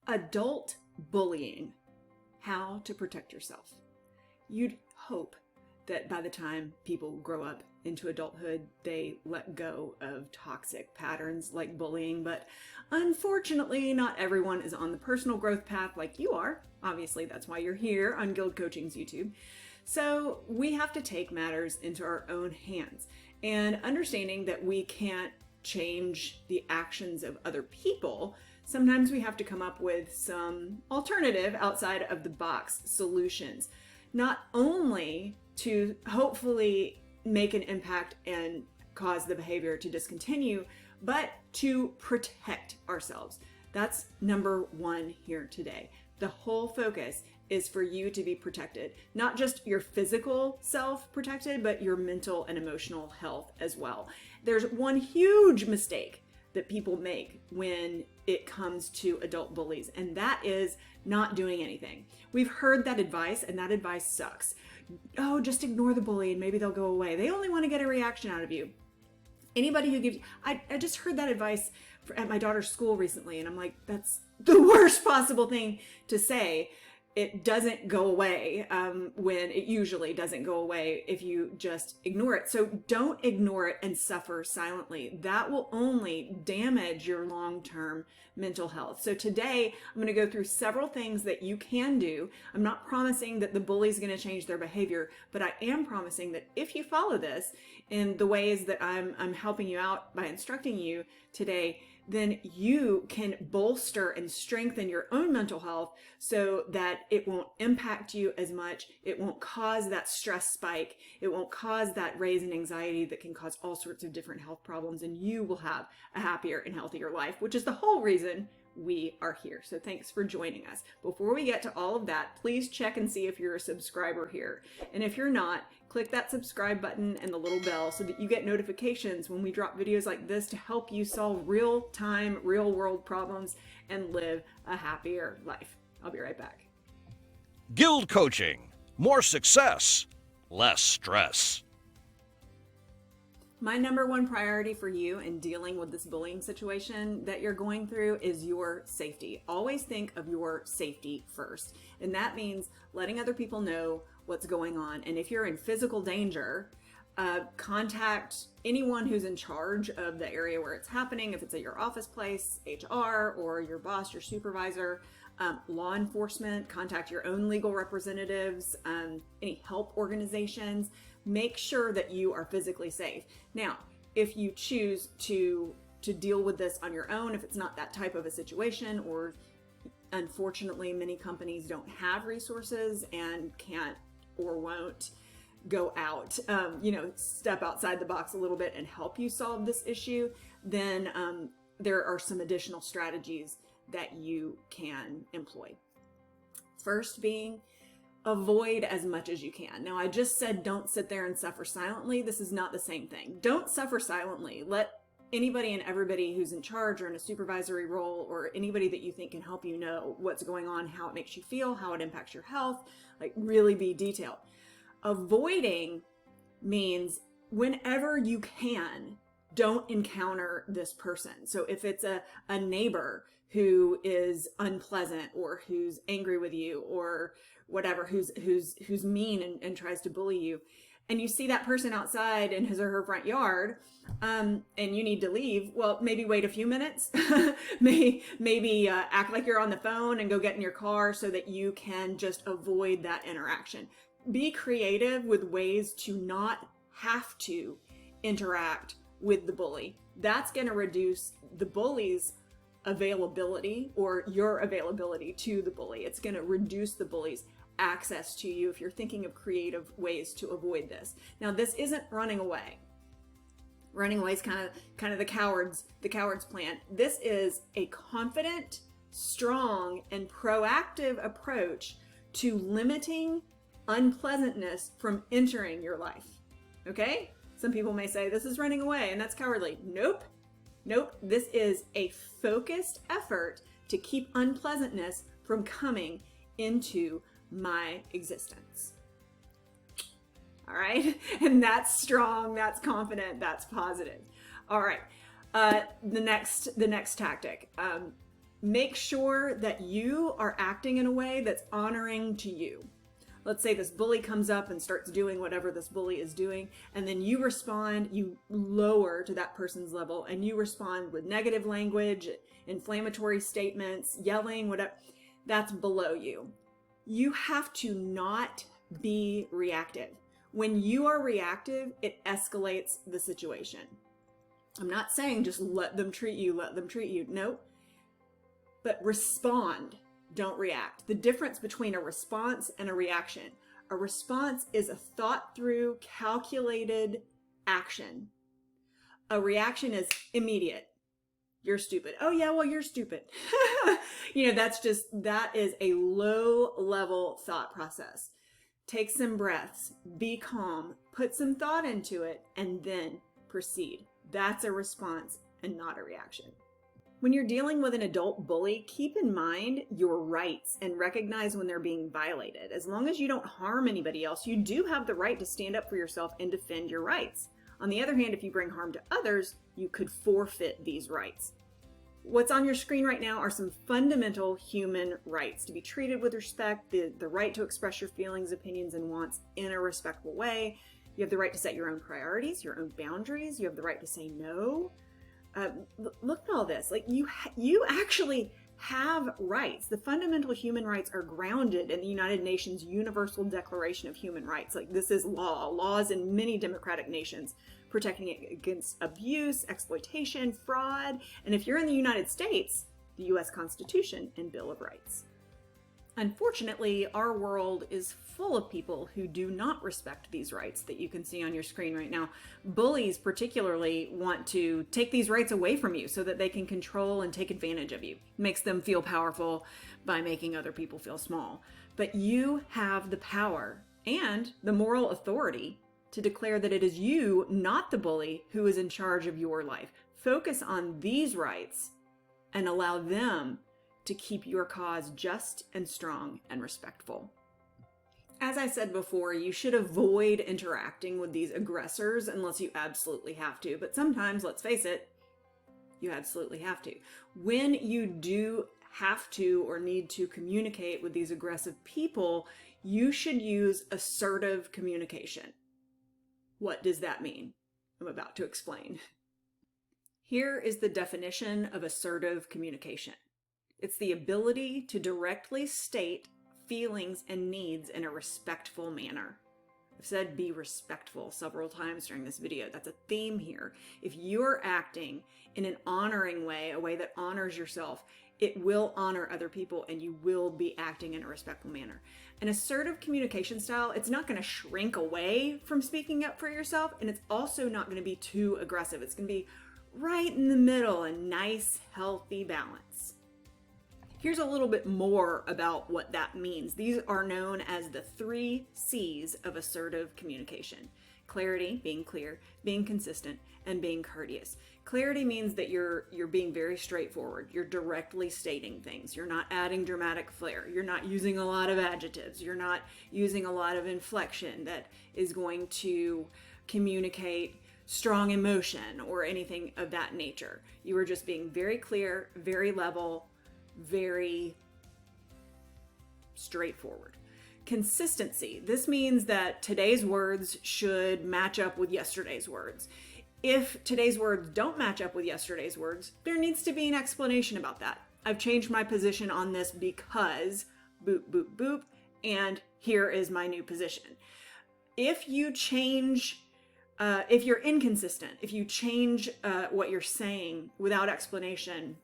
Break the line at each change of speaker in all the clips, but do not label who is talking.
Adult bullying, how to protect yourself. You'd hope that by the time people grow up into adulthood, they let go of toxic patterns like bullying, but unfortunately, not everyone is on the personal growth path like you are. Obviously, that's why you're here on GILD Coaching's YouTube. So we have to take matters into our own hands, and understanding that we can't change the actions of other people, sometimes we have to come up with some alternative outside of the box solutions, not only to hopefully make an impact and cause the behavior to discontinue, but to protect ourselves. That's number one here today. The whole focus is for you to be protected, not just your physical self protected, but your mental and emotional health as well. There's one huge mistake that people make when it comes to adult bullies, and that is not doing anything. We've heard that advice, and that advice sucks. Oh, just ignore the bully and maybe they'll go away. They only want to get a reaction out of you. Anybody who gives, I just heard that advice at my daughter's school recently, and I'm like, that's the worst possible thing to say. It doesn't go away when it usually doesn't go away if you just ignore it. So don't ignore it and suffer silently. That will only damage your long-term mental health. So today I'm going to go through several things that you can do. I'm not promising that the bully's going to change their behavior, but I am promising that if you follow this in the ways that I'm helping you out by instructing you today, then you can bolster and strengthen your own mental health so that it won't impact you as much. It won't cause that stress spike. It won't cause that raise in anxiety that can cause all sorts of different health problems, and you will have a happier and healthier life, which is the whole reason we are here. So thanks for joining us. Before we get to all of that, please check and see if you're a subscriber here. And if you're not, click that subscribe button and the little bell so that you get notifications when we drop videos like this to help you solve real-time, real-world problems and live a happier life. I'll be right back.
GILD Coaching. More success, less stress.
My number one priority for you in dealing with this bullying situation that you're going through is your safety. Always think of your safety first. And that means letting other people know what's going on. And if you're in physical danger, contact anyone who's in charge of the area where it's happening. If it's at your office place, HR, or your boss, your supervisor, law enforcement, contact your own legal representatives, any help organizations. Make sure that you are physically safe. Now, if you choose to deal with this on your own, if it's not that type of a situation, or unfortunately many companies don't have resources and can't or won't go out, step outside the box a little bit and help you solve this issue, then there are some additional strategies that you can employ. First being, avoid as much as you can. Now, I just said don't sit there and suffer silently. This is not the same thing. Don't suffer silently. Let anybody and everybody who's in charge or in a supervisory role, or anybody that you think can help you know what's going on, how it makes you feel, how it impacts your health, like really be detailed. Avoiding means whenever you can, don't encounter this person. So if it's a neighbor who is unpleasant or who's angry with you or whatever, who's mean and tries to bully you, and you see that person outside in his or her front yard, and you need to leave, well, maybe wait a few minutes, maybe act like you're on the phone and go get in your car so that you can just avoid that interaction. Be creative with ways to not have to interact with the bully. That's going to reduce the bully's availability or your availability to the bully. It's going to reduce the bully's access to you if you're thinking of creative ways to avoid this. Now, this isn't running away. Running away is kind of the coward's plan. This is a confident, strong, and proactive approach to limiting unpleasantness from entering your life. Okay? Some people may say this is running away and that's cowardly. Nope. This is a focused effort to keep unpleasantness from coming into my existence. All right? And that's strong, that's confident, that's positive. All right. The next tactic. Make sure that you are acting in a way that's honoring to you. Let's say this bully comes up and starts doing whatever this bully is doing, and then you respond, you lower to that person's level, and you respond with negative language, inflammatory statements, yelling, whatever. That's below you. You have to not be reactive. When you are reactive, it escalates the situation. I'm not saying just let them treat you. No, but respond. Don't react. The difference between a response and a reaction. A response is a thought through, calculated action. A reaction is immediate. You're stupid. Oh yeah, well, you're stupid. That is a low level thought process. Take some breaths, be calm, put some thought into it, and then proceed. That's a response and not a reaction. When you're dealing with an adult bully, keep in mind your rights and recognize when they're being violated. As long as you don't harm anybody else, you do have the right to stand up for yourself and defend your rights. On the other hand, if you bring harm to others, you could forfeit these rights. What's on your screen right now are some fundamental human rights: to be treated with respect, the right to express your feelings, opinions, and wants in a respectful way. You have the right to set your own priorities, your own boundaries. You have the right to say no. Look at all this. Like you actually have rights. The fundamental human rights are grounded in the United Nations Universal Declaration of Human Rights. Like this is law. Laws in many democratic nations protecting it against abuse, exploitation, fraud. And if you're in the United States, the U.S. Constitution and Bill of Rights. Unfortunately, our world is full of people who do not respect these rights that you can see on your screen right now. Bullies particularly want to take these rights away from you so that they can control and take advantage of you. Makes them feel powerful by making other people feel small. But you have the power and the moral authority to declare that it is you, not the bully, who is in charge of your life. Focus on these rights and allow them to keep your cause just and strong and respectful. As I said before, you should avoid interacting with these aggressors unless you absolutely have to. But sometimes, let's face it, you absolutely have to. When you do have to or need to communicate with these aggressive people, you should use assertive communication. What does that mean? I'm about to explain. Here is the definition of assertive communication. It's the ability to directly state feelings and needs in a respectful manner. I've said be respectful several times during this video. That's a theme here. If you're acting in an honoring way, a way that honors yourself, it will honor other people and you will be acting in a respectful manner. An assertive communication style, it's not going to shrink away from speaking up for yourself, and it's also not going to be too aggressive. It's going to be right in the middle, a nice, healthy balance. Here's a little bit more about what that means. These are known as the 3 C's of assertive communication. Clarity, being clear, being consistent, and being courteous. Clarity means that you're being very straightforward. You're directly stating things. You're not adding dramatic flair. You're not using a lot of adjectives. You're not using a lot of inflection that is going to communicate strong emotion or anything of that nature. You are just being very clear, very level, very straightforward. Consistency. This means that today's words should match up with yesterday's words. If today's words don't match up with yesterday's words, there needs to be an explanation about that. I've changed my position on this because boop, boop, boop, and here is my new position. If you change, if you're inconsistent, if you change what you're saying without explanation,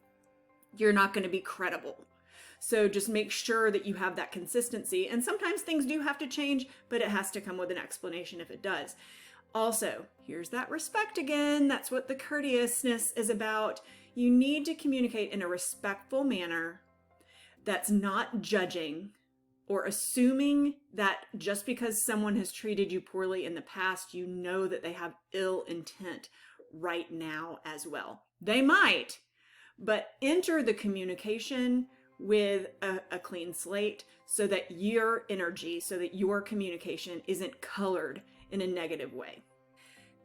you're not going to be credible. So just make sure that you have that consistency. And sometimes things do have to change, but it has to come with an explanation if it does. Also, here's that respect again. That's what the courteousness is about. You need to communicate in a respectful manner that's not judging or assuming that just because someone has treated you poorly in the past, you know that they have ill intent right now as well. They might, but enter the communication with a clean slate so that your energy, so that your communication isn't colored in a negative way.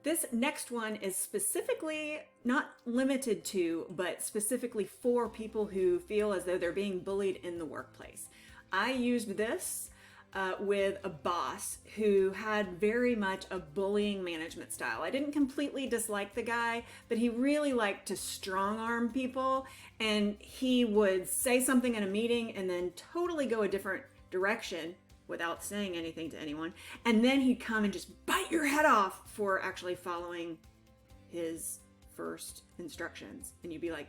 This next one is specifically not limited to, but specifically for people who feel as though they're being bullied in the workplace. I used this with a boss who had very much a bullying management style. I didn't completely dislike the guy, but he really liked to strong arm people, and he would say something in a meeting and then totally go a different direction without saying anything to anyone, and then he'd come and just bite your head off for actually following his first instructions, and you'd be like,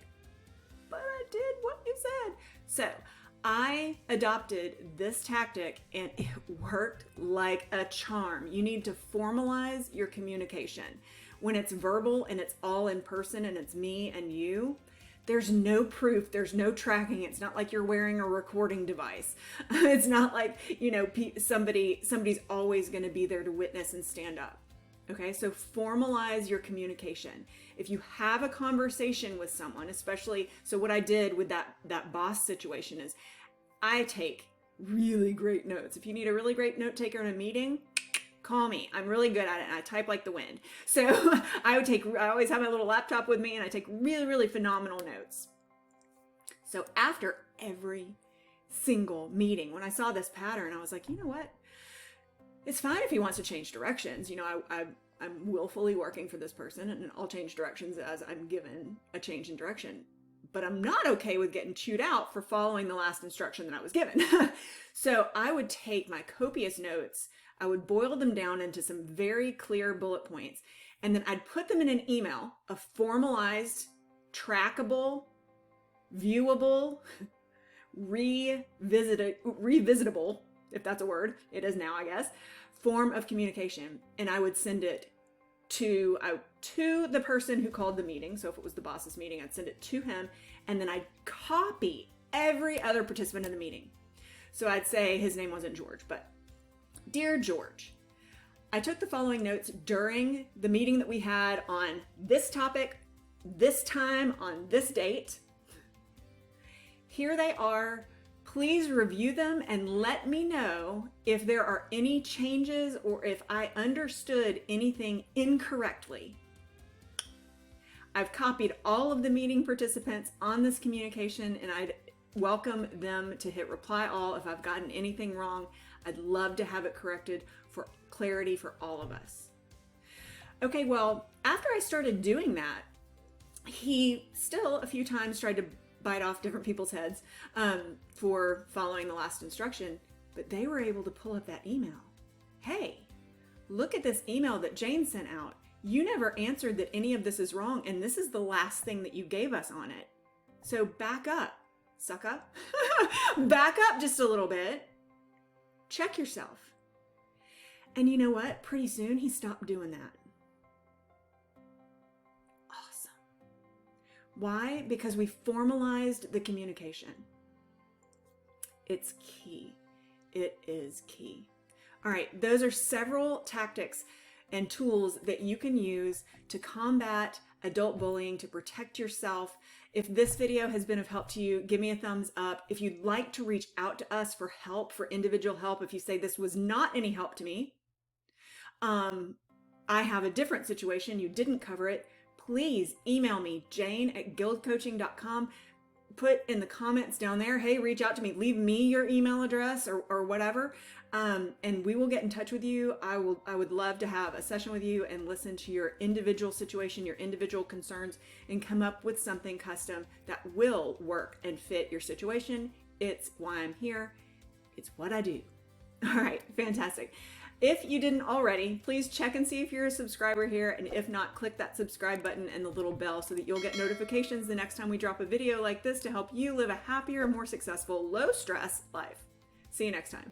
but I did what you said. So I adopted this tactic and it worked like a charm. You need to formalize your communication. When it's verbal and it's all in person and it's me and you, there's no proof, there's no tracking. It's not like you're wearing a recording device. It's not like, you know, somebody's always going to be there to witness and stand up. Okay, so formalize your communication. If you have a conversation with someone, especially, so what I did with that boss situation is I take really great notes. If you need a really great note taker in a meeting, call me. I'm really good at it and I type like the wind. So I always have my little laptop with me and I take really, really phenomenal notes. So after every single meeting, when I saw this pattern, I was like, you know what? It's fine if he wants to change directions. You know, I'm willfully working for this person and I'll change directions as I'm given a change in direction. But I'm not okay with getting chewed out for following the last instruction that I was given. So I would take my copious notes, I would boil them down into some very clear bullet points, and then I'd put them in an email, a formalized, trackable, viewable, revisitable, if that's a word, it is now, I guess, form of communication. And I would send it to the person who called the meeting. So if it was the boss's meeting, I'd send it to him, and then I'd copy every other participant in the meeting. So I'd say his name wasn't George, but Dear George, I took the following notes during the meeting that we had on this topic, this time, on this date. Here they are. Please review them and let me know if there are any changes or if I understood anything incorrectly. I've copied all of the meeting participants on this communication, and I'd welcome them to hit reply all if I've gotten anything wrong. I'd love to have it corrected for clarity for all of us. Okay, well, after I started doing that, he still a few times tried to bite off different people's heads for following the last instruction, but they were able to pull up that email. Hey, look at this email that Jane sent out. You never answered that any of this is wrong, and this is the last thing that you gave us on it. So back up, sucker. Back up just a little bit. Check yourself. And you know what? Pretty soon he stopped doing that. Awesome. Why? Because we formalized the communication. It's key. It is key. All right, those are several tactics and tools that you can use to combat adult bullying, to protect yourself. If this video has been of help to you, give me a thumbs up. If you'd like to reach out to us for help, for individual help, if you say this was not any help to me, I have a different situation, you didn't cover it, please email me, jane@gildcoaching.com. Put in the comments down there, hey, reach out to me, leave me your email address or whatever, and we will get in touch with you. I would love to have a session with you and listen to your individual situation, your individual concerns, and come up with something custom that will work and fit your situation. It's why I'm here. It's what I do. All right, fantastic. If you didn't already, please check and see if you're a subscriber here, and if not, click that subscribe button and the little bell so that you'll get notifications the next time we drop a video like this to help you live a happier, more successful, low stress life. See you next time.